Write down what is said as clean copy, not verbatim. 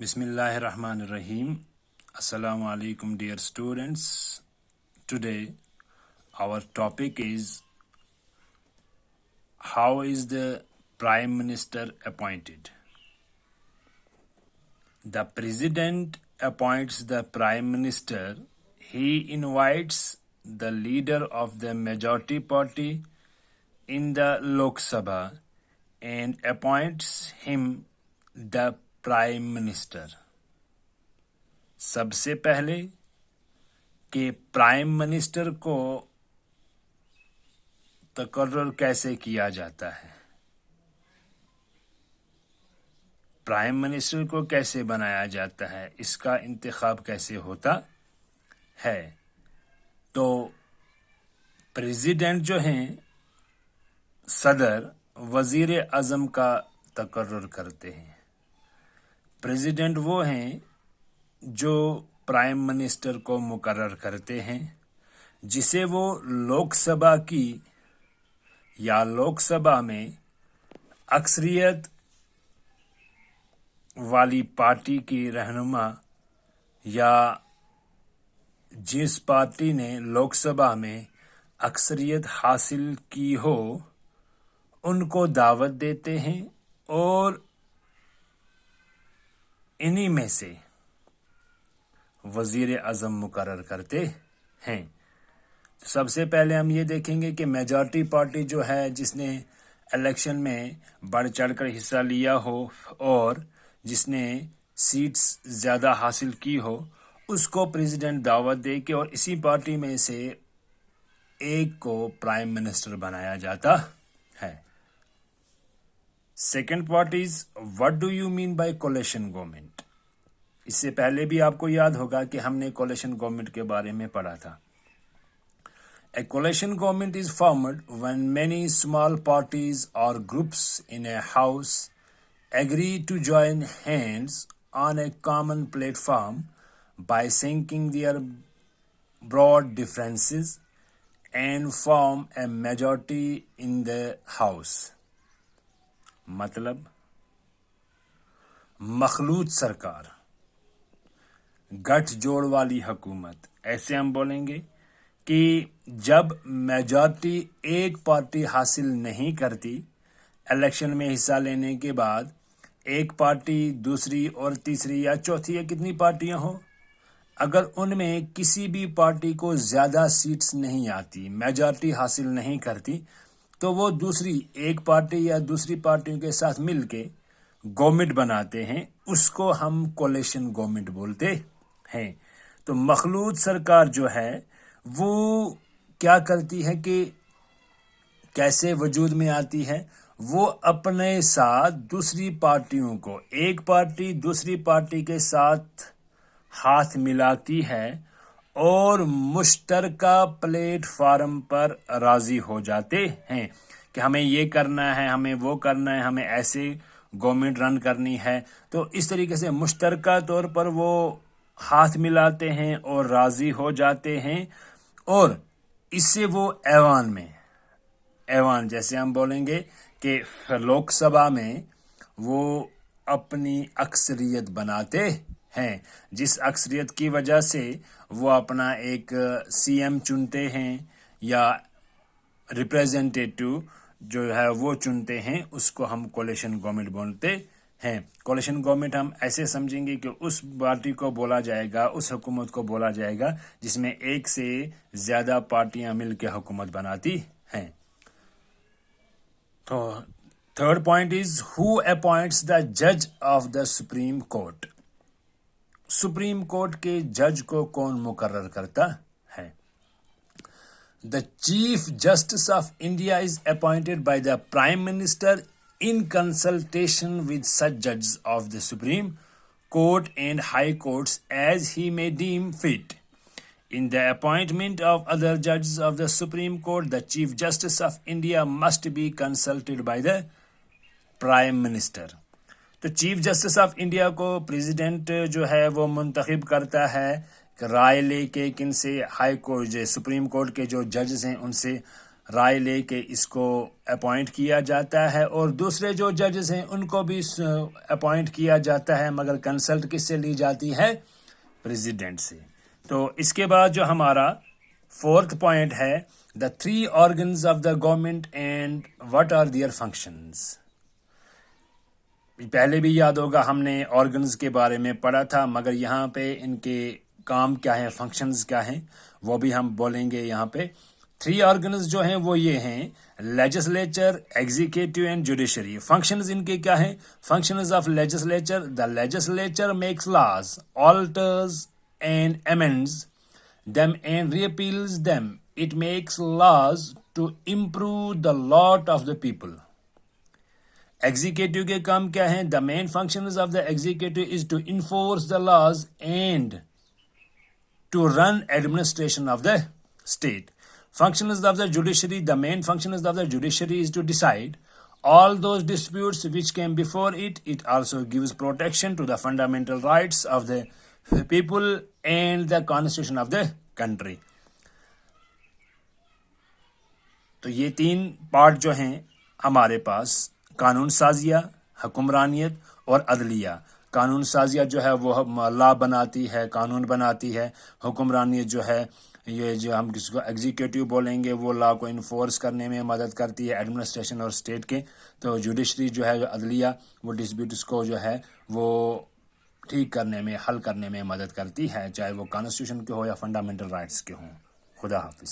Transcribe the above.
Bismillahir Rahmanir Rahim. Assalamu alaikum, dear students. Today, our topic is how is the Prime Minister appointed? The President appoints the Prime Minister. He invites the leader of the majority party in the Lok Sabha and appoints him the prime minister. सबसे पहले कि prime minister को तकर्रर कैसे किया जाता है, prime minister को कैसे बनाया जाता है, इसका इंतखाब कैसे होता है. तो प्रेसिडेंट जो हैं सदर वजीर आज़म का तकर्रर करते हैं. प्रेसिडेंट वो हैं जो प्राइम मिनिस्टर को मुकर्रर करते हैं, जिसे वो लोकसभा की या लोकसभा में अक्सरियत वाली पार्टी की रहनुमा या जिस पार्टी ने लोकसभा में अक्सरियत हासिल की हो उनको दावत देते हैं और इन्हीं में से वजीर आज़म मुकर्रर करते हैं. तो सबसे पहले हम ये देखेंगे कि मेजॉरिटी पार्टी जो है जिसने इलेक्शन में बढ़ चढ़कर हिस्सा लिया हो और जिसने सीट्स ज़्यादा हासिल की हो उसको प्रेसिडेंट दावत दे के और इसी पार्टी में से एक को प्राइम मिनिस्टर बनाया जाता है. Second part is what do you mean by coalition government. इससे पहले भी आपको याद होगा कि हमने कोलिशन गवर्नमेंट के बारे में पढ़ा था. A coalition government is formed when many small parties or groups in a house agree to join hands on a common platform by sinking their broad differences and form a majority in the house. मतलब मखलूत सरकार, गठजोड़ वाली हुकूमत. ऐसे हम बोलेंगे कि जब मेजॉरिटी एक पार्टी हासिल नहीं करती इलेक्शन में हिस्सा लेने के बाद, एक पार्टी दूसरी और तीसरी या चौथी या कितनी पार्टियां हो, अगर उनमें किसी भी पार्टी को ज़्यादा सीट्स नहीं आती, मेजॉरिटी हासिल नहीं करती, तो वो दूसरी एक पार्टी या दूसरी पार्टियों के साथ मिलके गवर्नमेंट बनाते हैं. उसको हम कोलिशन गवर्नमेंट बोलते हैं. तो मखलूत सरकार जो है वो क्या करती है कि कैसे वजूद में आती है, वो अपने साथ दूसरी पार्टियों को, एक पार्टी दूसरी पार्टी के साथ हाथ मिलाती है और मुश्तरका प्लेटफार्म पर राजी हो जाते हैं कि हमें ये करना है, हमें वो करना है, हमें ऐसे गवर्नमेंट रन करनी है. तो इस तरीके से मुश्तरका तौर पर वो हाथ मिलाते हैं और राजी हो जाते हैं और इससे वो ऐवान जैसे हम बोलेंगे कि लोकसभा में वो अपनी अक्सरियत बनाते हैं, जिस अक्सरियत की वजह से वो अपना एक सीएम चुनते हैं या रिप्रेजेंटेटिव जो है वो चुनते हैं. उसको हम कोलिशन गवर्नमेंट बोलते हैं. कोलिशन गवर्नमेंट हम ऐसे समझेंगे कि उस पार्टी को बोला जाएगा, उस हुकूमत को बोला जाएगा जिसमें एक से ज़्यादा पार्टियां मिलकर हुकूमत बनाती हैं. तो third point is who appoints the जज of the supreme court. Supreme court के जज को कौन मुकर्रर करता है. The chief justice of India is appointed by the prime minister in consultation with such judges of the Supreme Court and High Courts as he may deem fit. In the appointment of other judges of the Supreme Court, the Chief Justice of India must be consulted by the Prime Minister. तो chief justice of India को president जो है वो मुंतखब करता है राय लेके किन से, हाई कोर्ट जो सुप्रीम कोर्ट के जो जजेस हैं उनसे رائے لے کے اس کو اپوائنٹ کیا جاتا ہے، اور دوسرے جو ججز ہیں ان کو بھی اپوائنٹ کیا جاتا ہے، مگر کنسلٹ کس سے لی جاتی ہے؟ پریزیڈنٹ سے۔ تو اس کے بعد جو ہمارا فورتھ پوائنٹ ہے، the 3 organs of the government and what are their functions. پہلے بھی یاد ہوگا ہم نے آرگنز کے بارے میں پڑھا تھا، مگر یہاں پہ ان کے کام کیا ہیں، فنکشنز کیا ہیں، وہ بھی ہم بولیں گے یہاں پہ۔ 3 آرگنز جو ہیں وہ یہ ہیں، legislature, executive and judiciary. Functions ان کے کیا ہیں؟ Functions of legislature, the legislature makes laws, alters and amends them and repeals them. It makes laws to improve the lot of the people. Executive کے کام کیا ہیں؟ The main functions of the executive is to enforce the laws and to run administration of the state. Functions of the judiciary, the main functions of the judiciary is to decide all those disputes which came before it. It also gives protection to the fundamental rights of the people and the constitution of the country. تو یہ 3 part جو ہیں ہمارے پاس، قانون سازیہ، حکمرانیت اور عدلیہ۔ قانون سازیہ جو ہے وہ لا بناتی ہے، قانون بناتی ہے۔ حکمرانیت جو ہے، یہ جو ہم کس کو ایگزیکٹو بولیں گے، وہ لا کو انفورس کرنے میں مدد کرتی ہے، ایڈمنسٹریشن اور اسٹیٹ کے۔ تو جوڈیشری جو ہے، عدلیہ، وہ ڈسپیوٹس کو جو ہے وہ ٹھیک کرنے میں، حل کرنے میں مدد کرتی ہے، چاہے وہ کانسٹیٹیوشن کے ہو یا فنڈامنٹل رائٹس کے ہوں۔ خدا حافظ۔